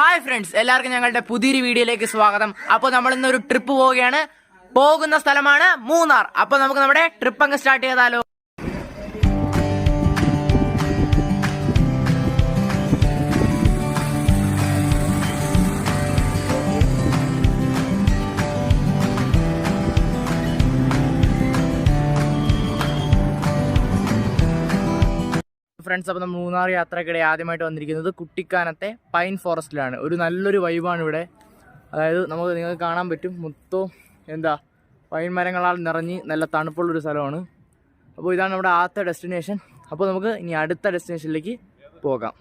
Hi friends, എല്ലാവർക്കും ഞങ്ങളുടെ പുതിയൊരു വീഡിയോയിലേക്ക് സ്വാഗതം. അപ്പോൾ നമ്മൾ ഇന്നൊരു ട്രിപ്പ് പോവുകയാണ്. പോകുന്ന സ്ഥലമാണ് മൂന്നാർ. അപ്പോൾ നമുക്ക് നമ്മുടെ ട്രിപ്പ് അങ്ങ് സ്റ്റാർട്ട് ചെയ്താലോ. ഫ്രണ്ട്സ്, അപ്പോൾ നമ്മൾ മൂന്നാർ യാത്രക്കിടെ ആദ്യമായിട്ട് വന്നിരിക്കുന്നത് കുട്ടിക്കാനത്തെ പൈൻ ഫോറസ്റ്റിലാണ്. ഒരു നല്ലൊരു വൈബാണ് ഇവിടെ. അതായത് നിങ്ങൾക്ക് കാണാൻ പറ്റും, മൊത്തം പൈൻ മരങ്ങളാൽ നിറഞ്ഞ് നല്ല തണുപ്പുള്ളൊരു സ്ഥലമാണ്. അപ്പോൾ ഇതാണ് നമ്മുടെ ആദ്യത്തെ ഡെസ്റ്റിനേഷൻ. അപ്പോൾ നമുക്ക് ഇനി അടുത്ത ഡെസ്റ്റിനേഷനിലേക്ക് പോകാം.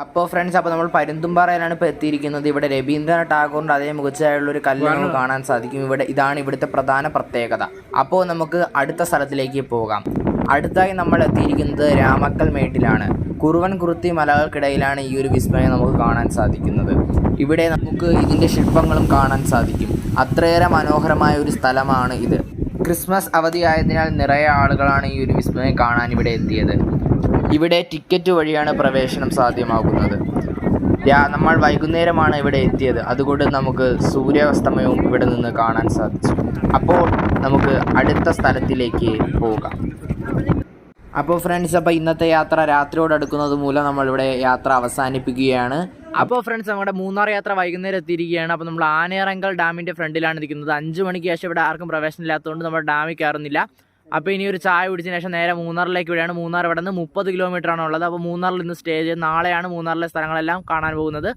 അപ്പോൾ ഫ്രണ്ട്സ്, അപ്പോൾ നമ്മൾ പരുന്തുംപാറയിലാണ് ഇപ്പോൾ എത്തിയിരിക്കുന്നത്. ഇവിടെ രവീന്ദ്രനാഥ ടാഗോറിൻ്റെ അതേ മുഖച്ചായുള്ളൊരു കല്ല് നമുക്ക് കാണാൻ സാധിക്കും. ഇതാണ് ഇവിടുത്തെ പ്രധാന പ്രത്യേകത. അപ്പോൾ നമുക്ക് അടുത്ത സ്ഥലത്തിലേക്ക് പോകാം. അടുത്തായി നമ്മൾ എത്തിയിരിക്കുന്നത് രാമക്കൽ മേട്ടിലാണ്. കുറുവൻ കുറുത്തി മലകൾക്കിടയിലാണ് ഈ ഒരു വിസ്മയം നമുക്ക് കാണാൻ സാധിക്കുന്നത്. ഇവിടെ നമുക്ക് ഇതിൻ്റെ ശില്പങ്ങളും കാണാൻ സാധിക്കും. അത്രയേറെ മനോഹരമായ ഒരു സ്ഥലമാണ് ഇത്. ക്രിസ്മസ് അവധിയായതിനാൽ നിറയെ ആളുകളാണ് ഈ ഒരു വിസ്മയം കാണാൻ ഇവിടെ എത്തിയത്. ഇവിടെ ടിക്കറ്റ് വഴിയാണ് പ്രവേശനം സാധ്യമാകുന്നത്. നമ്മൾ വൈകുന്നേരമാണ് ഇവിടെ എത്തിയത്, അതുകൊണ്ട് നമുക്ക് സൂര്യാസ്തമയവും ഇവിടെ നിന്ന് കാണാൻ സാധിച്ചു. അപ്പോൾ നമുക്ക് അടുത്ത സ്ഥലത്തിലേക്ക് പോകാം. അപ്പോൾ ഫ്രണ്ട്സ്, അപ്പോൾ ഇന്നത്തെ യാത്ര രാത്രിയോട് അടുക്കുന്നത് മൂലം നമ്മളിവിടെ യാത്ര അവസാനിപ്പിക്കുകയാണ്. അപ്പോൾ ഫ്രണ്ട്സ്, നമ്മുടെ മൂന്നാർ യാത്ര വൈകുന്നേരം എത്തിയിരിക്കുകയാണ്. അപ്പോൾ നമ്മൾ ആനേറങ്കൽ ഡാമിൻ്റെ ഫ്രണ്ടിലാണ് ഇരിക്കുന്നത്. 5 മണിക്ക് ശേഷം ഇവിടെ ആർക്കും പ്രവേശനം ഇല്ലാത്തതുകൊണ്ട് നമ്മൾ ഡാമിൽ കയറുന്നില്ല. അപ്പോൾ ഇനി ഒരു ചായ കുടിച്ചതിന് ശേഷം നേരെ മൂന്നാറിലേക്ക് വിടുകയാണ്. മൂന്നാർ ഇവിടെ നിന്ന് 30 കിലോമീറ്ററാണ് ഉള്ളത്. അപ്പോൾ മൂന്നാറിൽ നിന്ന് സ്റ്റേ ചെയ്ത് നാളെയാണ് മൂന്നാറിലെ സ്ഥലങ്ങളെല്ലാം കാണാൻ പോകുന്നത്.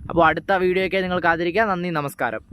അപ്പോൾ അടുത്ത വീഡിയോയ്ക്ക് നിങ്ങൾ കാത്തിരിക്കുക. നന്ദി, നമസ്കാരം.